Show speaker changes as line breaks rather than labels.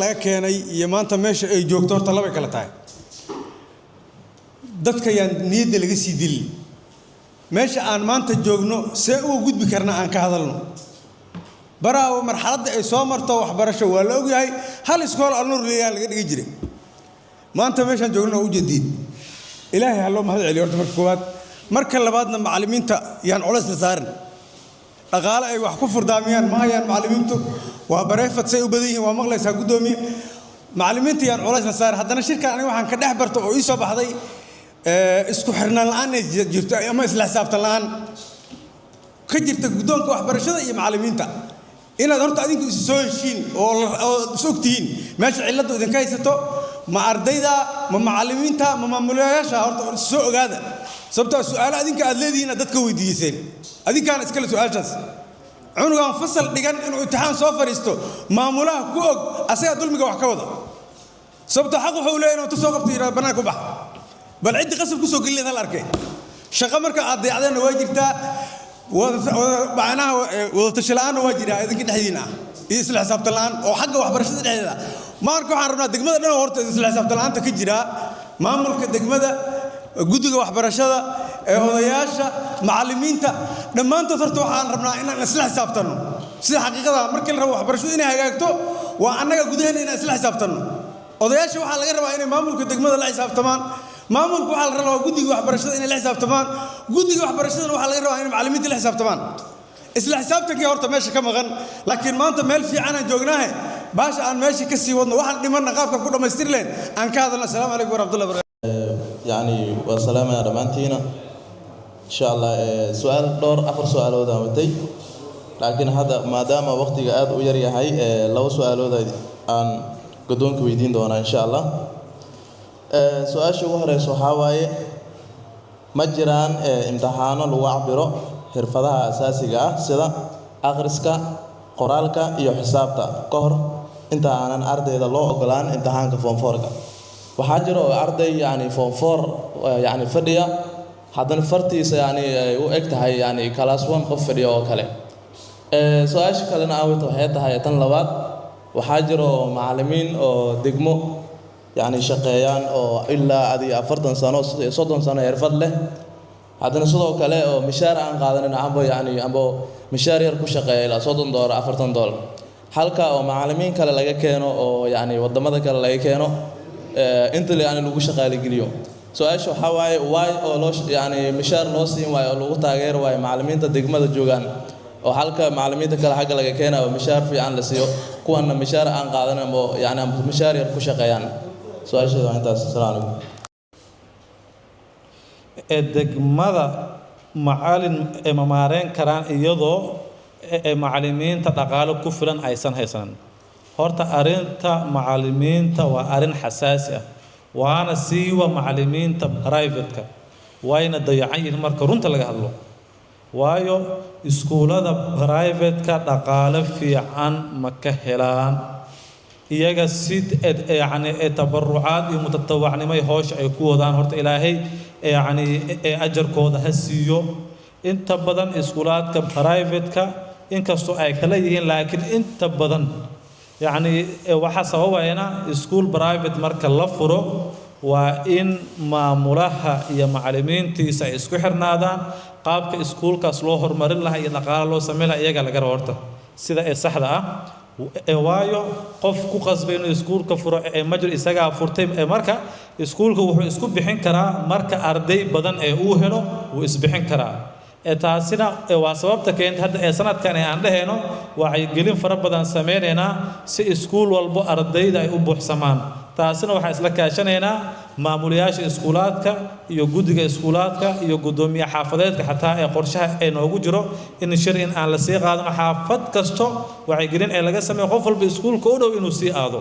laga keenay iyo maanta meesha ay joogto horta laba kala tahay dadka yaan niyadda laga sii dilin meesha aan maanta joogno see uu gudbi karna aan ka hadalno baraawo marxaladda ay soo marto waxbarasho waa la ogyahay hal iskool al-nuur leeyahay laga dhigi jiray maanta meeshaan joogno u jadiid ilaahay ha loo mahad celiyo horta marka koowaad marka labaadna macallimiinta yaan culays la saarin dhaqaale ay wax ku furdaamiyaan ma hayaan macallimiintu waa bareefad say u badan yihiin waa maqlaysaa guddoomiye macallimiinta yaan culays la saarin haddana shirkan aniga waxaan ka dhex barto oo ii soo baxday isku xirnaan la'aan ay jirto ama isla xisaabtan la'aan ka jirta guddoonka waxbarashada iyo macallimiinta inaad horta adinku isu soo heshiin oo is ogtihiin meesha cilladdu idinka haysato ma ardayda ma macallimiinta ma maamulayaasha horta soo ogaada sababtoo su'aalo adinka aad leedihiin dadka weydiiseen adinkaan iskala su'aashaas cunugan fasal dhigan inuu imtixaan soo fariisto maamulaha ku og asaga dulmiga wax ka wada sababtoo xaq wuxuu leeyahay inuu soo qabto yiraahdo banaan ku bax bal cid qasab ku soo galin hal arkay shaqo marka aad dayacdeen waa jirtaa macnaha wada tashi la'aan waa jiraa idinka dhexdiina iyo isla xisaabtan la'aan oo xagga waxbarashada dhexdeeda marka waxaan rabnaa degmada dhan horta isla xisaabtan la'aanta ka jira maamulka degmada guddiga waxbarashada odayaasha macallimiinta dhammaantood horta waxaan rabnaa inaan isla xisaabtanno sida xaqiiqada markii la rabo waxbarashadu inay hagaagto waa annaga gudaheena inaan isla xisaabtanno odayaasha waxaa laga rabaa inay maamulka degmada la xisaabtamaan maamulku waxaa la rabaa guddiga waxbarashada inay la xisaabtamaan guddiga waxbarashadana waxaa laga rabaa inay macallimiinta la xisaabtamaan isla xisaabtankii horta meesha ka maqan laakiin maanta meel fiican aan joognaahe baasha aan meesha ka sii wadno waxaan dhimanna qaabka ku dhammaystir leen aan ka hadalno assalaamu calaykum waraxmatullahi wabarakatu
يعني والسلام يا رمانتينا إن شاء الله سؤال دور آخر سؤال هذا متى لكن هذا ما دام وقتي قاعد ويري هاي لو سؤال هذا عن قدوم كويدين دونا إن شاء الله سؤال شو هو رسوحاوي مجران امتحان الوعبرة حرفها أساسية سدا أخرسكا قرالكا يحسابتا قهر أنت عن أرض إذا الله أقلان امتحان كفون فورك وحاجر أرضي يعني فور يعني فدية هذا الفرتيس يعني وقتها يعني كلاس وان قف فدية وكله سؤال شكلنا أوي توهيتها هي تنلوات وحاجر معلمين أو دقمو يعني شقيان أو إلا هذه أفرضن سنة صدن سنة يرفض له هذا نصدق كله أو مشارع عن قادنا عمبو يعني عمبو مشاريع كل شقيان إلى صدن دور أفرضن دور حلقة أو معلمين كلا لقى كانوا أو يعني وضمضة كلا لقى كانوا أنت اللي يعني لوجو شغال اليوم سؤال شو حواي واي أو لوش يعني مشار لوسين واي أو لوجو تاجر واي معلمين تدقمة الجوجان أو حلقة معلمين تكلا حاجة لقى كنا أو مشار في عن لسيو كون مشار عن قادنا مو يعني مشار يركو شقيان سؤال شو أنت السلام عليكم
الدقمة معلم ممارين كران يضو معلمين تتقالوا كفرا أيسن هيسن horta arinta macallimiinta waa arin xasaasi ah waana siiwa macallimiinta private-ka wayna dayacan yihiin marka runta laga hadlo waayo iskuulada private-ka dhaqaale fiican ma ka helaan iyaga sid yani tabarucaad iyo mutatawacnimo hoosh ay ku wadaan horta ilaahay yani ajarkooda ha siiyo inta badan iskuulaadka private-ka inkastoo ay kala yihiin laakiin inta badan يعني waxa sababayna school private marka la furo waa in maamulaha iyo macallimiintiisa isku xirnaadaan qaabka iskuulkaas loo horumarin lahaa iyo dhaqaale loo sameeyo iyaga laga horta sida ay saxda ah waayo qof ku qasbay inuu iskuulka furo major isaga furtay marka iskuulka wuxuu isku bixin karaa marka arday badan ee uu helo uu isbixin karaa taasina waa sababta keenta hadda sanadkan aan dhaheeno waxay gelin fara badan sameeynaa si iskuul walbo ardayda ay u buuxsamaan taasina waxa isla kaashanaynaa maamulayaasha iskuulaadka iyo guddiga iskuulaadka iyo gudoomiye xaafadeedka xataa ee qorshaha ay noogu jiro in shir in aan la sii qaadano xaafad kasto waxay gelin ay laga sameeyo qof walba iskuulka u dhow inuu sii aado